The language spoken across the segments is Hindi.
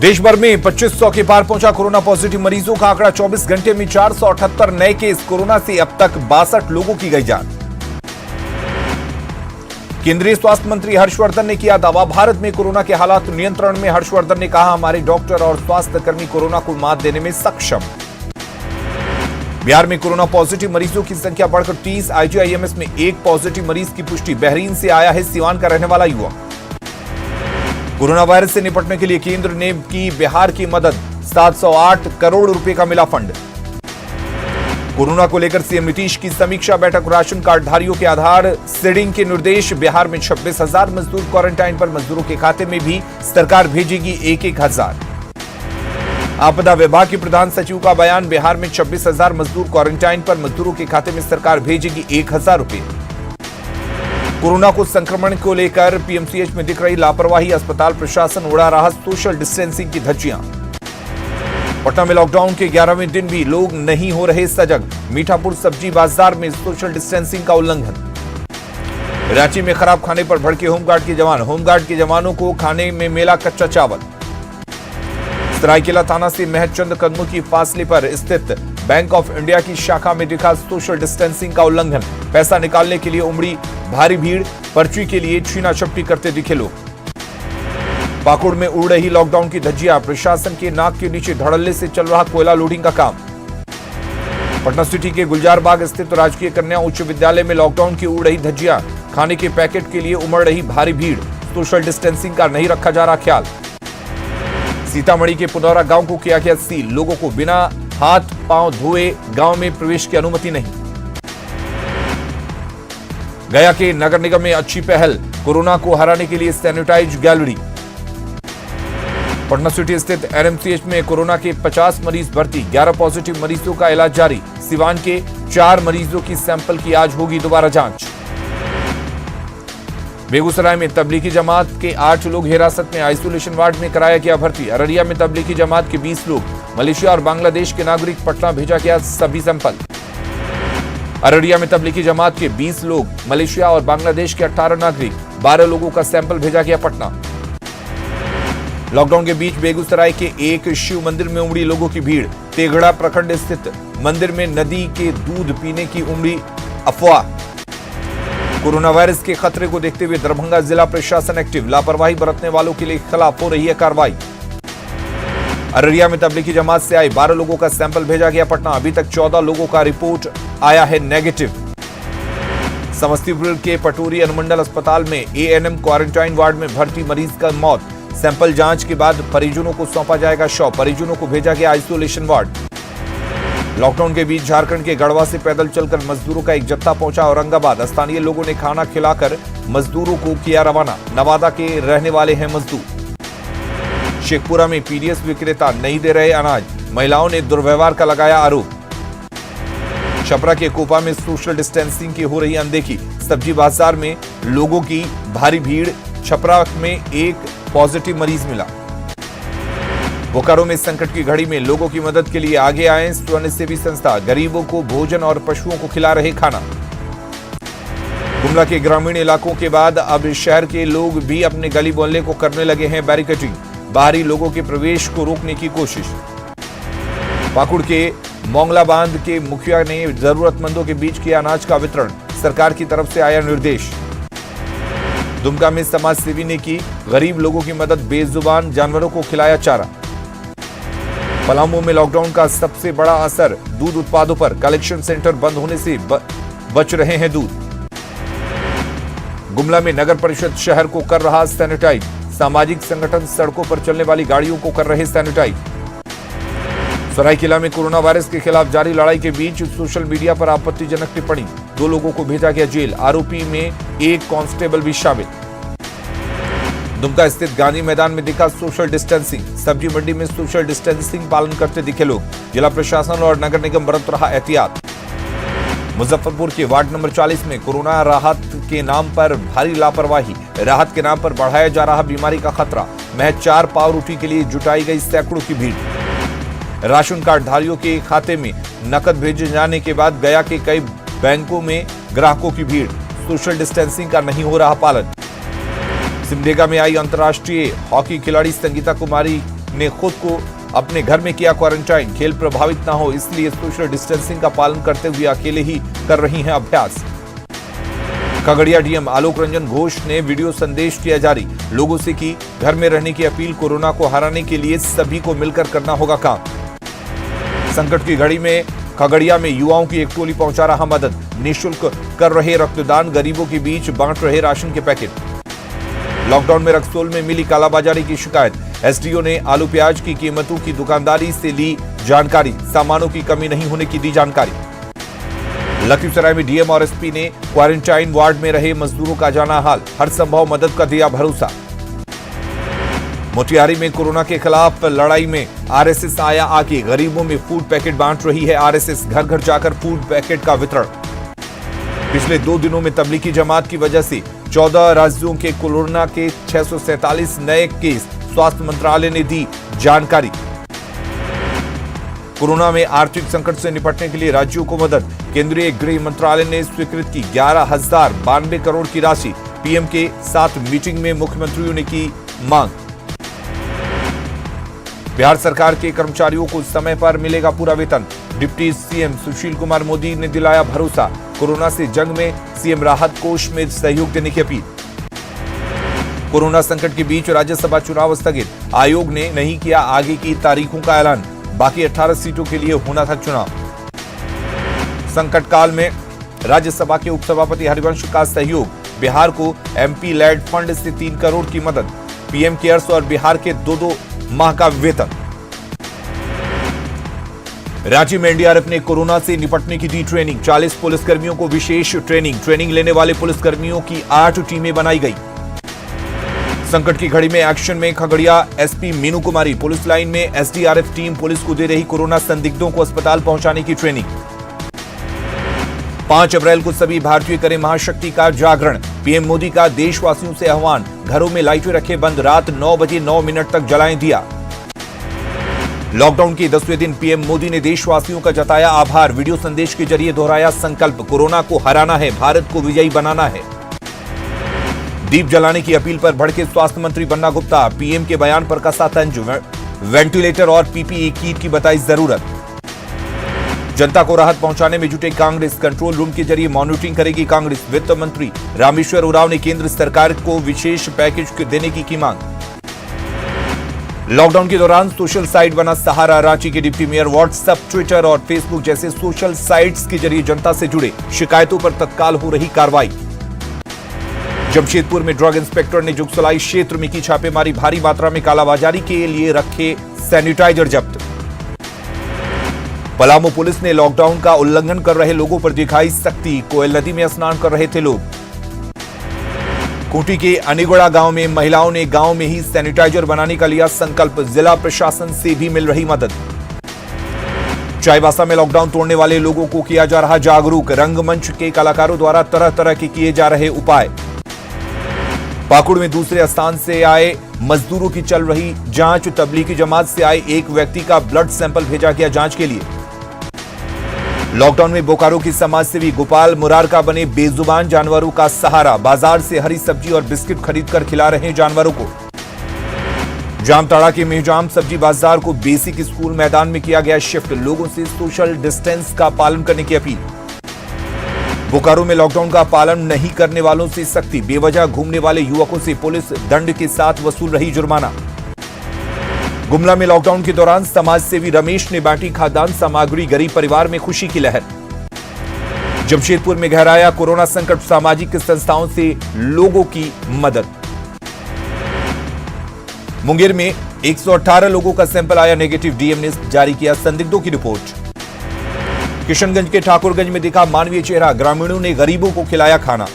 देश भर में 2500 के पार पहुंचा कोरोना पॉजिटिव मरीजों का आंकड़ा। 24 घंटे में 478 नए केस। कोरोना से अब तक 62 लोगों की गई जान। केंद्रीय स्वास्थ्य मंत्री हर्षवर्धन ने किया दावा, भारत में कोरोना के हालात नियंत्रण में। हर्षवर्धन ने कहा, हमारे डॉक्टर और स्वास्थ्य कर्मी कोरोना को मात देने में सक्षम। बिहार में कोरोना पॉजिटिव मरीजों की संख्या बढ़कर 30। आईजीआईएमएस में एक पॉजिटिव मरीज की पुष्टि। बहरीन से आया है सीवान का रहने वाला युवक। कोरोना वायरस से निपटने के लिए केंद्र ने की बिहार की मदद। 708 करोड़ रुपए का मिला फंड। कोरोना को लेकर सीएम नीतीश की समीक्षा बैठक। राशन कार्ड धारियों के आधार सीडिंग के निर्देश। बिहार में 26,000 मजदूर क्वारंटाइन पर। मजदूरों के खाते में भी सरकार भेजेगी 1,000। आपदा विभाग के प्रधान सचिव का बयान, बिहार में 26,000 मजदूर क्वारंटाइन पर। मजदूरों के खाते में सरकार भेजेगी 1,000 रुपए। कोरोना को संक्रमण को लेकर पीएमसीएच में दिख रही लापरवाही। अस्पताल प्रशासन उड़ा रहा सोशल डिस्टेंसिंग की धज्जियां। पटना में लॉकडाउन के 11वें दिन भी लोग नहीं हो रहे सजग। मीठापुर सब्जी बाजार में सोशल डिस्टेंसिंग का उल्लंघन। रांची में खराब खाने पर भड़के होमगार्ड के जवान। होमगार्ड के जवानों को खाने में मिला कच्चा चावल। सरायकेला थाना से महज चंद कदमों की फासले पर स्थित बैंक ऑफ इंडिया की शाखा में दिखा सोशल डिस्टेंसिंग का उल्लंघन। पैसा निकालने के लिए उमड़ी भारी भीड़। पर्ची के लिए छीना झपटी करते दिखे लोग। पाकुड़ में उड़ रही लॉकडाउन की धज्जियां। प्रशासन के नाक के नीचे धड़ल्ले से चल रहा कोयला लोडिंग का काम। पटना सिटी के गुलजार बाग स्थित राजकीय कन्या उच्च विद्यालय में लॉकडाउन की उड़ रही धज्जियां। खाने के पैकेट के लिए उमड़ रही भारी भीड़। सोशल डिस्टेंसिंग का नहीं रखा जा रहा ख्याल। सीतामढ़ी के पुनौरा गांव को किया गया सील। लोगों को बिना हाथ पांव धोए गांव में प्रवेश की अनुमति नहीं। गया के नगर निगम में अच्छी पहल। कोरोना को हराने के लिए सैनिटाइज गैलरी। पटना सिटी स्थित एनएमसीएच में कोरोना के 50 मरीज भर्ती। 11 पॉजिटिव मरीजों का इलाज जारी। सिवान के 4 मरीजों की सैंपल की आज होगी दोबारा जांच। बेगूसराय में तबलीगी जमात के 8 लोग हिरासत में। आइसोलेशन वार्ड में कराया गया भर्ती। अररिया में तबलीगी जमात के 20 लोग। मलेशिया और बांग्लादेश के नागरिक। पटना भेजा गया सभी सैंपल। अररिया में तबलीगी जमात के 20 लोग। मलेशिया और बांग्लादेश के 18 नागरिक। 12 लोगों का सैंपल भेजा गया पटना। लॉकडाउन के बीच बेगूसराय के एक शिव मंदिर में उमड़ी लोगों की भीड़। तेघड़ा प्रखंड स्थित मंदिर में नदी के दूध पीने की उमड़ी अफवाह। कोरोना वायरस के खतरे को देखते हुए दरभंगा जिला प्रशासन एक्टिव। लापरवाही बरतने वालों के लिए खिलाफ हो रही है कार्रवाई। अररिया में तबलीगी जमात से आए 12 लोगों का सैंपल भेजा गया पटना। अभी तक 14 लोगों का रिपोर्ट आया है नेगेटिव। समस्तीपुर के पटोरी अनुमंडल अस्पताल में एएनएम क्वारंटाइन वार्ड में भर्ती मरीज का मौत। सैंपल जांच के बाद परिजनों को सौंपा जाएगा शव। परिजनों को भेजा गया आइसोलेशन वार्ड। लॉकडाउन के बीच झारखंड के गढ़वा से पैदल चलकर मजदूरों का एक जत्था पहुंचा औरंगाबाद। स्थानीय लोगों ने खाना खिलाकर मजदूरों को किया रवाना। नवादा के रहने वाले हैं मजदूर। शेखपुरा में पीडीएस विक्रेता नहीं दे रहे अनाज। महिलाओं ने दुर्व्यवहार का लगाया आरोप। छपरा के कोपा में सोशल डिस्टेंसिंग की हो रही अनदेखी। सब्जी बाजार में लोगों की भारी भीड़। छपरा में एक पॉजिटिव मरीज मिला। बोकारो में संकट की घड़ी में लोगों की मदद के लिए आगे आए स्वयंसेवी संस्था। गरीबों को भोजन और पशुओं को खिला रहे खाना। गुमला के ग्रामीण इलाकों के बाद अब शहर के लोग भी अपने गली मोहल्ले को करने लगे हैं बैरिकेडिंग। बाहरी लोगों के प्रवेश को रोकने की कोशिश। पाकुड़ के मोंगला बांध के मुखिया ने जरूरतमंदों के बीच किया अनाज का वितरण। सरकार की तरफ से आया निर्देश। दुमका में समाज सेवी ने की गरीब लोगों की मदद। बेजुबान जानवरों को खिलाया चारा। पलामू में लॉकडाउन का सबसे बड़ा असर दूध उत्पादों पर। कलेक्शन सेंटर बंद होने से बच रहे हैं दूध। गुमला में नगर परिषद शहर को कर रहा सैनिटाइज। सामाजिक संगठन सड़कों पर चलने वाली गाड़ियों को कर रहे सैनिटाइज। सरायकेला में कोरोना वायरस के खिलाफ जारी लड़ाई के बीच सोशल मीडिया पर आपत्तिजनक टिप्पणी। 2 लोगों को भेजा गया जेल। आरोपी में एक कांस्टेबल भी शामिल। दुमका स्थित गांधी मैदान में दिखा सोशल डिस्टेंसिंग। सब्जी मंडी में सोशल डिस्टेंसिंग पालन करते दिखे लोग। जिला प्रशासन और नगर निगम बरत रहा एहतियात। मुजफ्फरपुर के वार्ड नंबर 40 में कोरोना राहत के नाम पर भारी लापरवाही। राहत के नाम पर बढ़ाया जा रहा बीमारी का खतरा। महज 4 पाव रोटी के लिए जुटाई गई सैकड़ों की भीड़। राशन कार्ड धारियों के खाते में नकद भेजे जाने के बाद गया के कई बैंकों में ग्राहकों की भीड़। सोशल डिस्टेंसिंग का नहीं हो रहा पालन। सिमडेगा में आई अंतर्राष्ट्रीय हॉकी खिलाड़ी संगीता कुमारी ने खुद को अपने घर में किया क्वारंटाइन। खेल प्रभावित ना हो इसलिए सोशल डिस्टेंसिंग का पालन करते हुए अकेले ही कर रही हैं अभ्यास। खगड़िया डीएम आलोक रंजन घोष ने वीडियो संदेश किया जारी, लोगों से की घर में रहने की अपील। कोरोना को हराने के लिए सभी को मिलकर करना होगा काम। संकट की घड़ी में खगड़िया में युवाओं की एक टोली पहुंचा रहा मदद, निःशुल्क कर रहे रक्तदान, गरीबों के बीच बांट रहे राशन के पैकेट। लॉकडाउन में रक्सौल में मिली कालाबाजारी की शिकायत, एसडीओ ने आलू प्याज की कीमतों की दुकानदारी से ली जानकारी, सामानों की कमी नहीं होने की दी जानकारी। लखीसराय में डीएम और एसपी ने क्वारंटाइन वार्ड में रहे मजदूरों का जाना हाल, हर संभव मदद का दिया भरोसा। मोतिहारी में कोरोना के खिलाफ लड़ाई में आरएसएस आया आगे, गरीबों में फूड पैकेट बांट रही है आरएसएस, घर घर जाकर फूड पैकेट का वितरण। पिछले 2 दिनों में तबलीगी जमात की वजह से 14 राज्यों के कोरोना के 647 नए केस, स्वास्थ्य मंत्रालय ने दी जानकारी। कोरोना में आर्थिक संकट से निपटने के लिए राज्यों को मदद, केंद्रीय गृह मंत्रालय ने स्वीकृत की 11,092 करोड़ की राशि। पीएम के साथ मीटिंग में मुख्यमंत्रियों ने की मांग। बिहार सरकार के कर्मचारियों को समय पर मिलेगा पूरा वेतन, डिप्टी सीएम सुशील कुमार मोदी ने दिलाया भरोसा। कोरोना से जंग में सीएम राहत कोष में सहयोग देने की अपील। कोरोना संकट के बीच राज्यसभा चुनाव स्थगित, आयोग ने नहीं किया आगे की तारीखों का ऐलान, बाकी 18 सीटों के लिए होना था चुनाव। संकट काल में राज्यसभा के उपसभापति हरिवंश का सहयोग, बिहार को एमपी लैड फंड से 3 करोड़ की मदद, पीएम केयर्स और बिहार के 2-2 माह का वेतन। रांची में एनडीआरएफ ने कोरोना से निपटने की दी ट्रेनिंग, 40 पुलिसकर्मियों को विशेष ट्रेनिंग लेने वाले पुलिसकर्मियों की 8 टीमें बनाई गई। संकट की घड़ी में एक्शन में खगड़िया एसपी मीनू कुमारी, पुलिस लाइन में एसडीआरएफ टीम पुलिस को दे रही कोरोना संदिग्धों को अस्पताल पहुंचाने की ट्रेनिंग। 5 अप्रैल को सभी भारतीय करें महाशक्ति का जागरण, पीएम मोदी का देशवासियों से आह्वान, घरों में लाइटें रखें बंद, रात 9 बजे 9 मिनट तक जलाएं दिया। लॉकडाउन के 10वें दिन पीएम मोदी ने देशवासियों का जताया आभार, वीडियो संदेश के जरिए दोहराया संकल्प, कोरोना को हराना है, भारत को विजयी बनाना है। दीप जलाने की अपील पर भड़के स्वास्थ्य मंत्री बन्ना गुप्ता, पीएम के बयान पर कसा तंज, वेंटिलेटर और पीपीई किट की बताई जरूरत। जनता को राहत पहुंचाने में जुटे कांग्रेस, कंट्रोल रूम के जरिए मॉनिटरिंग करेगी कांग्रेस। वित्त मंत्री रामेश्वर उरांव ने केंद्र सरकार को विशेष पैकेज देने की मांग। लॉकडाउन के दौरान सोशल साइट बना सहारा, रांची के डिप्टी मेयर व्हाट्सएप, ट्विटर और फेसबुक जैसे सोशल साइट्स के जरिए जनता से जुड़े शिकायतों पर तत्काल हो रही कार्रवाई। जमशेदपुर में ड्रग इंस्पेक्टर ने जुगसलाई क्षेत्र में की छापेमारी, भारी मात्रा में कालाबाजारी के लिए रखे सैनिटाइजर जब्त। पलामू पुलिस ने लॉकडाउन का उल्लंघन कर रहे लोगों पर दिखाई सख्ती, कोयल नदी में स्नान कर रहे थे लोग। खूंटी के अनिगोड़ा गांव में महिलाओं ने गांव में ही सैनिटाइजर बनाने का लिया संकल्प, जिला प्रशासन से भी मिल रही मदद। चाईबासा में लॉकडाउन तोड़ने वाले लोगों को किया जा रहा जागरूक, रंगमंच के कलाकारों द्वारा तरह तरह के किए जा रहे उपाय। पाकुड़ में दूसरे स्थान से आए मजदूरों की चल रही जांच, तबलीगी जमात से आए एक व्यक्ति का ब्लड सैंपल भेजा गया जांच के लिए। लॉकडाउन में बोकारो की समाजसेवी गोपाल मुरारका बने बेजुबान जानवरों का सहारा, बाजार से हरी सब्जी और बिस्किट खरीदकर खिला रहे हैं जानवरों को। जामताड़ा के मेहजाम सब्जी बाजार को बेसिक स्कूल मैदान में किया गया शिफ्ट, लोगों से सोशल डिस्टेंस का पालन करने की अपील। बोकारो में लॉकडाउन का पालन नहीं करने वालों से सख्ती, बेवजह घूमने वाले युवकों से पुलिस दंड के साथ वसूल रही जुर्माना। गुमला में लॉकडाउन के दौरान समाजसेवी रमेश ने बांटी खाद्यान्न सामग्री, गरीब परिवार में खुशी की लहर। जमशेदपुर में गहराया कोरोना संकट, सामाजिक संस्थाओं से लोगों की मदद। मुंगेर में 118 लोगों का सैंपल आया नेगेटिव, डीएम ने जारी किया संदिग्धों की रिपोर्ट। किशनगंज के ठाकुरगंज में दिखा मानवीय चेहरा, ग्रामीणों ने गरीबों को खिलाया खाना।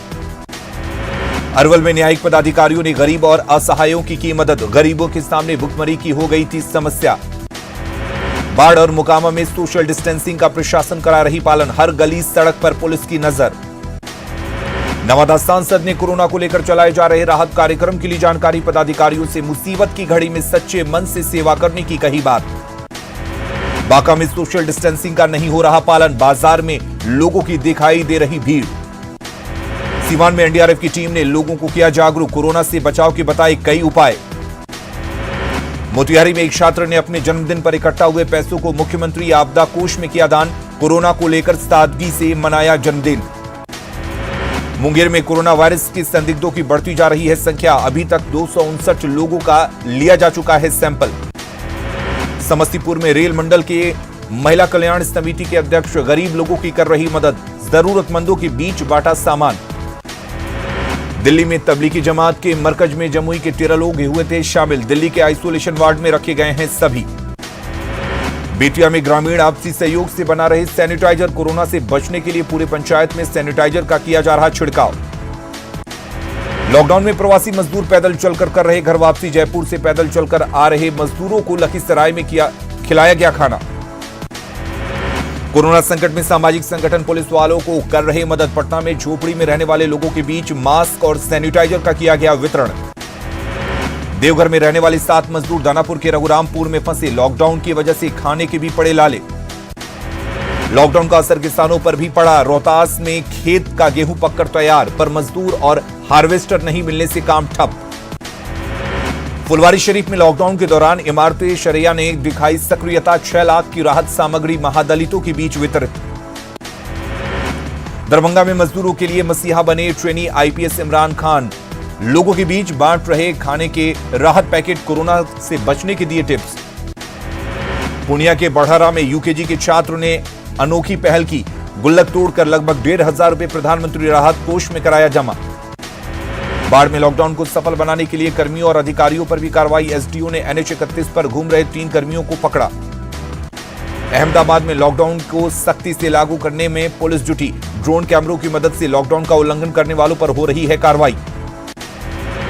अरवल में न्यायिक पदाधिकारियों ने गरीब और असहायों की मदद, गरीबों के सामने भुखमरी की हो गई थी समस्या। बाढ़ और मोकामा में सोशल डिस्टेंसिंग का प्रशासन करा रही पालन, हर गली सड़क पर पुलिस की नजर। नवादा सांसद ने कोरोना को लेकर चलाए जा रहे राहत कार्यक्रम के लिए जानकारी, पदाधिकारियों से मुसीबत की घड़ी में सच्चे मन से सेवा करने की कही बात। बांका में सोशल डिस्टेंसिंग का नहीं हो रहा पालन, बाजार में लोगों की दिखाई दे रही भीड़। सीवान में एनडीआरएफ की टीम ने लोगों को किया जागरूक, कोरोना से बचाव के बताए कई उपाय। मोतिहारी में एक छात्र ने अपने जन्मदिन पर इकट्ठा हुए पैसों को मुख्यमंत्री आपदा कोष में किया दान। कोरोना को लेकर सादगी से मनाया जन्मदिन। मुंगेर में कोरोना वायरस के संदिग्धों की बढ़ती जा रही है संख्या। अभी तक 259 लोगों का लिया जा चुका है सैंपल। समस्तीपुर में रेल मंडल के महिला कल्याण समिति के अध्यक्ष गरीब लोगों की कर रही मदद। जरूरतमंदों के बीच बांटा सामान। दिल्ली में तबलीगी जमात के मरकज में जमुई के 13 लोग हुए थे शामिल। दिल्ली के आइसोलेशन वार्ड में रखे गए हैं सभी। बेतिया में ग्रामीण आपसी सहयोग से बना रहे सैनिटाइजर। कोरोना से बचने के लिए पूरे पंचायत में सैनिटाइजर का किया जा रहा छिड़काव। लॉकडाउन में प्रवासी मजदूर पैदल चलकर कर रहे घर वापसी। जयपुर से पैदल चलकर आ रहे मजदूरों को लखीसराय में खिलाया गया खाना। कोरोना संकट में सामाजिक संगठन पुलिस वालों को कर रहे मदद। पटना में झोपड़ी में रहने वाले लोगों के बीच मास्क और सैनिटाइजर का किया गया वितरण। देवघर में रहने वाले 7 मजदूर दानापुर के रघुरामपुर में फंसे। लॉकडाउन की वजह से खाने के भी पड़े लाले। लॉकडाउन का असर किसानों पर भी पड़ा। रोहतास में खेत का गेहूं पककर तैयार, पर मजदूर और हार्वेस्टर नहीं मिलने से काम ठप। फुलवारी शरीफ में लॉकडाउन के दौरान इमारते शरिया ने दिखाई सक्रियता। 6 लाख की राहत सामग्री महादलितों के बीच वितरित। दरभंगा में मजदूरों के लिए मसीहा बने ट्रेनी आईपीएस इमरान खान। लोगों के बीच बांट रहे खाने के राहत पैकेट। कोरोना से बचने के दिए टिप्स। पूर्णिया के बढ़ारा में यूकेजी के छात्र ने अनोखी पहल की। गुल्लक तोड़कर लगभग 1,500 रुपए प्रधानमंत्री राहत कोष में कराया जमा। बाढ़ में लॉकडाउन को सफल बनाने के लिए कर्मियों और अधिकारियों पर भी कार्रवाई। एसडीओ ने NH31 पर घूम रहे 3 कर्मियों को पकड़ा। अहमदाबाद में लॉकडाउन को सख्ती से लागू करने में पुलिस जुटी। ड्रोन कैमरों की मदद से लॉकडाउन का उल्लंघन करने वालों पर हो रही है कार्रवाई।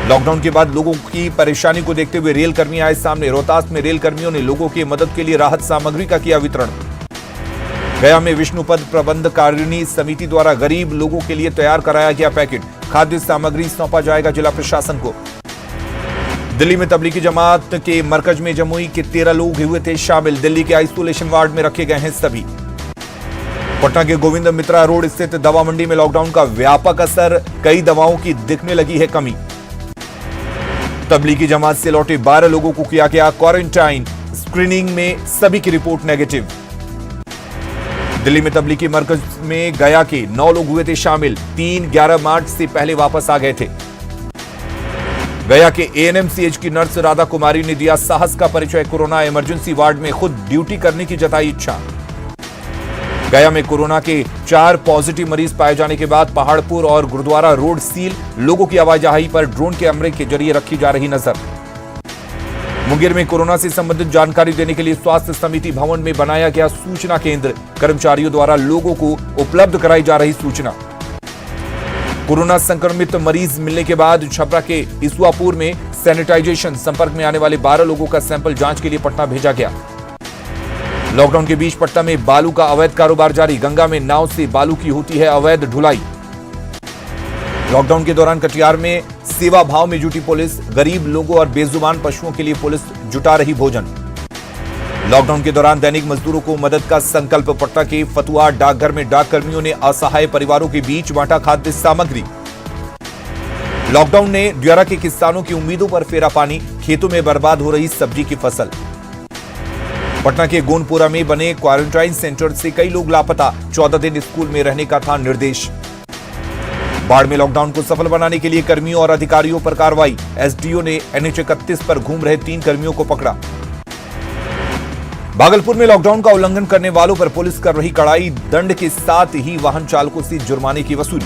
लॉकडाउन के बाद लोगों की परेशानी को देखते हुए रेल कर्मी आए सामने। रोहतास में रेल कर्मियों ने लोगों की मदद के लिए राहत सामग्री का किया वितरण। गया में विष्णुपद प्रबंधकारिणी समिति द्वारा गरीब लोगों के लिए तैयार कराया गया पैकेट। खाद्य सामग्री सौंपा जाएगा जिला प्रशासन को। दिल्ली में तबलीगी जमात के मरकज में जमुई के 13 लोग हुए थे शामिल। दिल्ली के आइसोलेशन वार्ड में रखे गए हैं सभी। पटना के गोविंद मित्रा रोड स्थित दवा मंडी में लॉकडाउन का व्यापक असर। कई दवाओं की दिखने लगी है कमी। तबलीगी जमात से लौटे 12 लोगों को किया गया क्वारंटाइन। स्क्रीनिंग में सभी की रिपोर्ट नेगेटिव। दिल्ली में तबलीगी मरकज में गया के 9 लोग हुए थे शामिल। 3 11 मार्च से पहले वापस आ गए थे। गया के ANMCH की नर्स राधा कुमारी ने दिया साहस का परिचय। कोरोना इमरजेंसी वार्ड में खुद ड्यूटी करने की जताई इच्छा। गया में कोरोना के 4 पॉजिटिव मरीज पाए जाने के बाद पहाड़पुर और गुरुद्वारा रोड सील। लोगों की आवाजाही पर ड्रोन कैमरे के जरिए रखी जा रही नजर। मुंगेर में कोरोना से संबंधित जानकारी देने के लिए स्वास्थ्य समिति भवन में बनाया गया सूचना केंद्र। कर्मचारियों द्वारा लोगों को उपलब्ध कराई जा रही सूचना। कोरोना संक्रमित मरीज मिलने के बाद छपरा के इसुआपुर में सैनिटाइजेशन। संपर्क में आने वाले 12 लोगों का सैंपल जांच के लिए पटना भेजा गया। लॉकडाउन के बीच पटना में बालू का अवैध कारोबार जारी। गंगा में नाव से बालू की होती है अवैध ढुलाई। लॉकडाउन के दौरान कटिहार में सेवा भाव में जुटी पुलिस। गरीब लोगों और बेजुबान पशुओं के लिए पुलिस जुटा रही भोजन। लॉकडाउन के दौरान दैनिक मजदूरों को मदद का संकल्प। पटना के फतुहा डाकघर में डाक कर्मियों ने असहाय परिवारों के बीच बांटा खाद्य सामग्री। लॉकडाउन ने द्वारा के किसानों की उम्मीदों पर फेरा पानी। खेतों में बर्बाद हो रही सब्जी की फसल। पटना के गोनपुरा में बने क्वारंटाइन सेंटर से कई लोग लापता। 14 दिन स्कूल में रहने का था निर्देश। बाढ़ में लॉकडाउन को सफल बनाने के लिए कर्मियों और अधिकारियों पर कार्रवाई। एसडीओ ने NH31 पर घूम रहे 3 कर्मियों को पकड़ा। भागलपुर में लॉकडाउन का उल्लंघन करने वालों पर पुलिस कर रही कड़ाई। दंड के साथ ही वाहन चालकों से जुर्माने की वसूली।